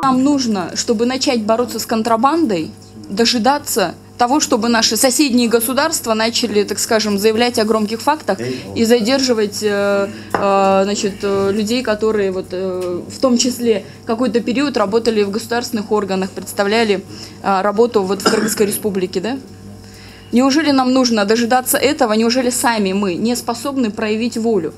нам нужно, чтобы начать бороться с контрабандой, дожидаться того, чтобы наши соседние государства начали, так скажем, заявлять о громких фактах и задерживать людей, которые вот, в том числе какой-то период работали в государственных органах, представляли работу вот в Кыргызской республике, да? Неужели нам нужно дожидаться этого? Неужели сами мы не способны проявить волю?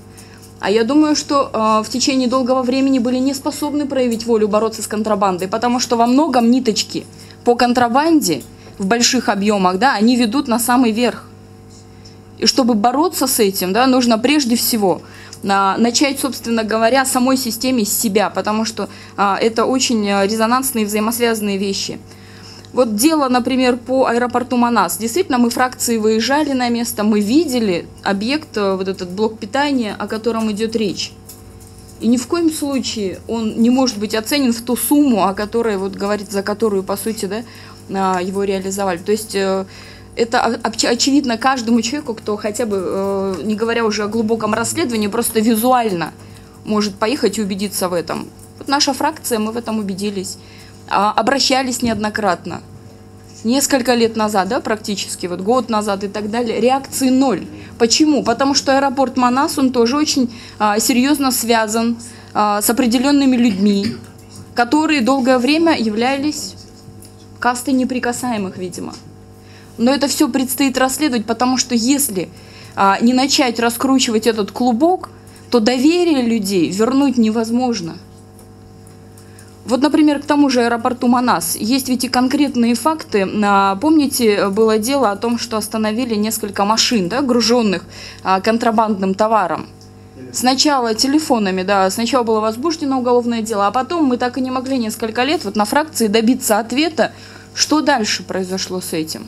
А я думаю, что в течение долгого времени были не способны проявить волю бороться с контрабандой, потому что во многом ниточки по контрабанде в больших объемах, да, они ведут на самый верх. И чтобы бороться с этим, да, нужно прежде всего начать, собственно говоря, самой системе с себя, потому что это очень резонансные взаимосвязанные вещи. Вот дело, например, по аэропорту Манас. Действительно, мы фракции выезжали на место, мы видели объект, вот этот блок питания, о котором идет речь. И ни в коем случае он не может быть оценен в ту сумму, о которой вот говорит, за которую, по сути, да, его реализовали. То есть это очевидно каждому человеку, кто хотя бы, не говоря уже о глубоком расследовании, просто визуально может поехать и убедиться в этом. Вот наша фракция, мы в этом убедились. Обращались неоднократно. Несколько лет назад, да, практически, вот год назад и так далее, реакции ноль. Почему? Потому что аэропорт Манас, он тоже очень серьезно связан с определенными людьми, которые долгое время являлись кастой неприкасаемых, видимо. Но это все предстоит расследовать, потому что если не начать раскручивать этот клубок, то доверие людей вернуть невозможно. Вот, например, к тому же аэропорту Манас есть ведь и конкретные факты. Помните, было дело о том, что остановили несколько машин, да, груженных контрабандным товаром. Сначала телефонами, да, сначала было возбуждено уголовное дело, а потом мы так и не могли несколько лет вот на фракции добиться ответа, что дальше произошло с этим.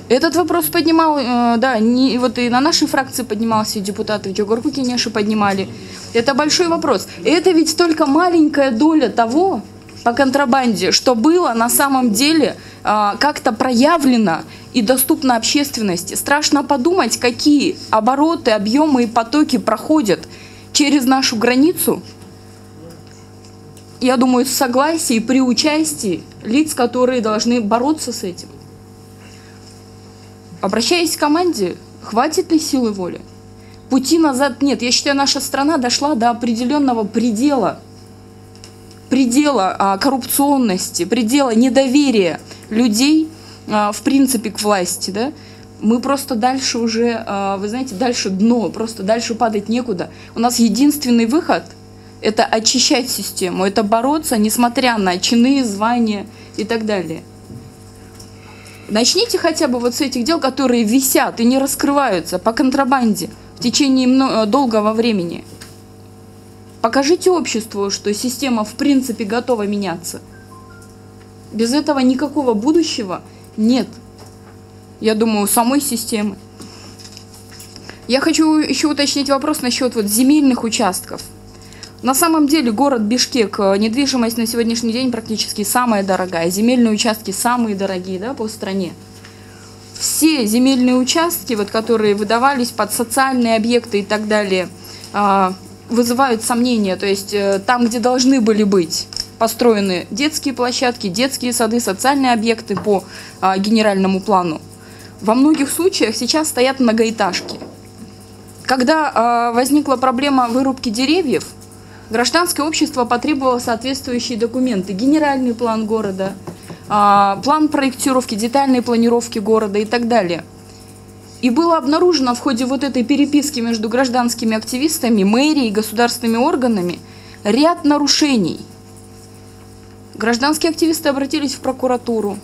Этот вопрос поднимал, да, вот и на нашей фракции поднимался, и депутаты в Джогорку-Кенеши поднимали. Это большой вопрос. И это ведь только маленькая доля того по контрабанде, что было на самом деле как-то проявлено и доступно общественности. Страшно подумать, какие обороты, объемы и потоки проходят через нашу границу. Я думаю, с согласием и при участии лиц, которые должны бороться с этим. Обращаясь к команде, хватит ли силы воли? Пути назад нет. Я считаю, наша страна дошла до определенного предела коррупционности, предела недоверия людей, в принципе, к власти. Да? Мы просто дальше уже, вы знаете, дальше дно, просто дальше падать некуда. У нас единственный выход – это очищать систему, это бороться, несмотря на чины, звания и так далее. Начните хотя бы вот с этих дел, которые висят и не раскрываются по контрабанде в течение долгого времени. Покажите обществу, что система в принципе готова меняться. Без этого никакого будущего нет, я думаю, у самой системы. Я хочу еще уточнить вопрос насчет вот земельных участков. На самом деле город Бишкек, недвижимость на сегодняшний день практически самая дорогая, земельные участки самые дорогие, да, по стране. Все земельные участки, вот, которые выдавались под социальные объекты и так далее, вызывают сомнения. То есть там, где должны были быть построены детские площадки, детские сады, социальные объекты по генеральному плану, во многих случаях сейчас стоят многоэтажки. Когда возникла проблема вырубки деревьев, гражданское общество потребовало соответствующие документы. Генеральный план города, план проектировки, детальной планировки города и так далее. И было обнаружено в ходе вот этой переписки между гражданскими активистами, мэрией и государственными органами ряд нарушений. Гражданские активисты обратились в прокуратуру.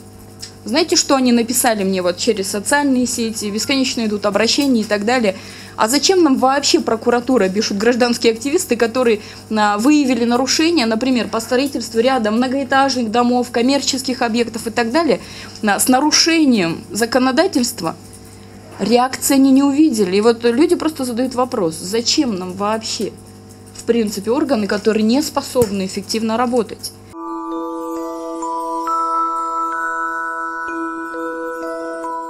Знаете, что они написали мне вот через социальные сети, бесконечно идут обращения и так далее. А зачем нам вообще прокуратура, пишут гражданские активисты, которые выявили нарушения, например, по строительству ряда многоэтажных домов, коммерческих объектов и так далее, с нарушением законодательства, реакции они не увидели. И вот люди просто задают вопрос, зачем нам вообще, в принципе, органы, которые не способны эффективно работать?